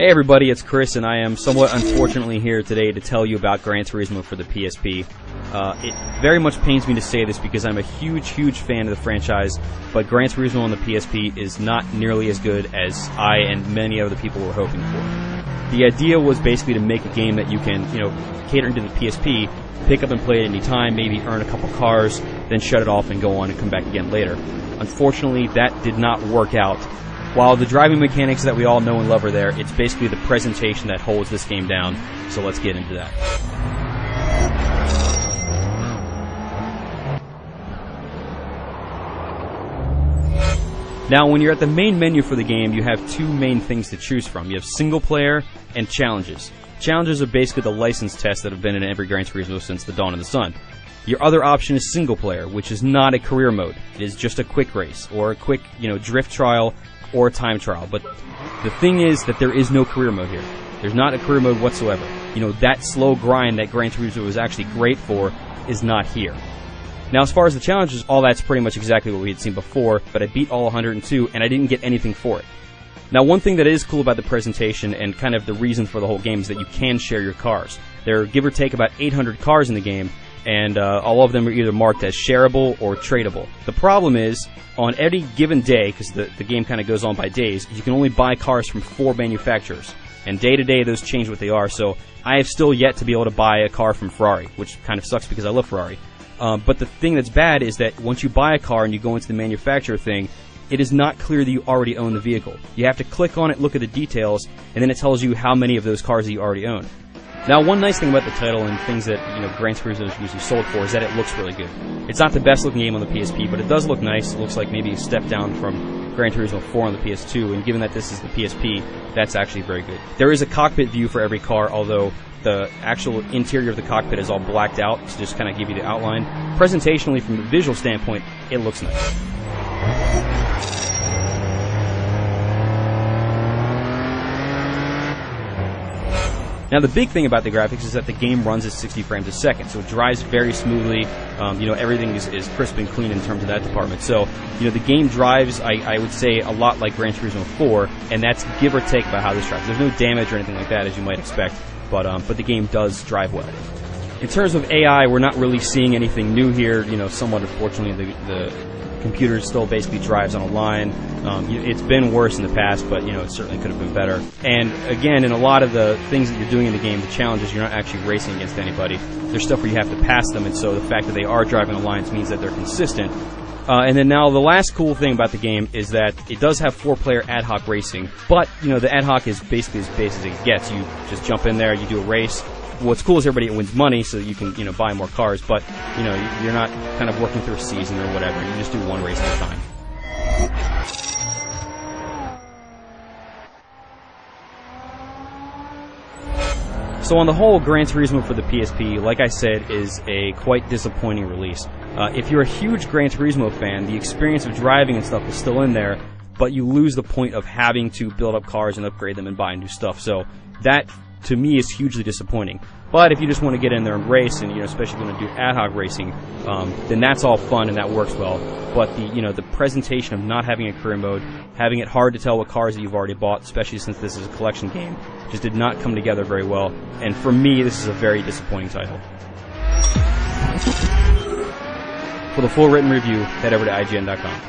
Hey everybody, it's Chris, and I am somewhat unfortunately here today to tell you about Gran Turismo for the PSP. It very much pains me to say this because I'm a huge fan of the franchise, but Gran Turismo on the PSP is not nearly as good as I and many other people were hoping for. The idea was basically to make a game that you can, cater into the PSP, pick up and play at any time, maybe earn a couple cars, then shut it off and go on and come back again later. Unfortunately, that did not work out. While the driving mechanics that we all know and love are there, it's basically the presentation that holds this game down, so let's get into that. Now, when you're at the main menu for the game, you have two main things to choose from. You have single player and challenges. Challenges are basically the license tests that have been in every Gran Turismo since the dawn of the sun. Your other option is single player, which is not a career mode. It is just a quick race, or a quick, drift trial, or a time trial. But the thing is that there is no career mode here. There's not a career mode whatsoever. That slow grind that Gran Turismo was actually great for is not here. Now, as far as the challenges, all that's pretty much exactly what we had seen before, but I beat all 102, and I didn't get anything for it. Now, one thing that is cool about the presentation and kind of the reason for the whole game is that you can share your cars. There are, give or take, about 800 cars in the game, and all of them are either marked as shareable or tradable. The problem is, on any given day, because the game kind of goes on by days, you can only buy cars from 4 manufacturers. And day to day, those change what they are, so I have still yet to be able to buy a car from Ferrari, which kind of sucks because I love Ferrari. But the thing that's bad is that once you buy a car and you go into the manufacturer thing, it is not clear that you already own the vehicle. You have to click on it, look at the details, and then it tells you how many of those cars that you already own. Now, one nice thing about the title and things that Gran Turismo is usually sold for is that it looks really good. It's not the best looking game on the PSP, but it does look nice. It looks like maybe a step down from Gran Turismo 4 on the PS2, and given that this is the PSP, that's actually very good. There is a cockpit view for every car, although the actual interior of the cockpit is all blacked out to just kind of give you the outline. Presentationally, from a visual standpoint, it looks nice. Now, the big thing about the graphics is that the game runs at 60 frames a second, so it drives very smoothly. Everything is crisp and clean in terms of that department. So, the game drives, I would say, a lot like Gran Turismo 4, and that's give or take about how this drives. There's no damage or anything like that, as you might expect, but the game does drive well. In terms of AI, we're not really seeing anything new here. Somewhat unfortunately, the computer still basically drives on a line. It's been worse in the past, but it certainly could have been better. And again, in a lot of the things that you're doing in the game, the challenges, you're not actually racing against anybody. There's stuff where you have to pass them, and so the fact that they are driving on lines means that they're consistent. And then now the last cool thing about the game is that it does have 4-player ad hoc racing, but the ad hoc is basically as basic as it gets. You just jump in there, you do a race. What's cool is everybody wins money, so you can buy more cars, but you're not kind of working through a season or whatever. You just do one race at a time. So on the whole, Gran Turismo for the PSP, like I said, is a quite disappointing release. If you're a huge Gran Turismo fan, the experience of driving and stuff is still in there, but you lose the point of having to build up cars and upgrade them and buy new stuff. So that, to me, is hugely disappointing. But if you just want to get in there and race, and especially if you want to do ad hoc racing, then that's all fun and that works well. But the presentation of not having a career mode, having it hard to tell what cars that you've already bought, especially since this is a collection game, just did not come together very well. And for me, this is a very disappointing title. For the full written review, head over to IGN.com.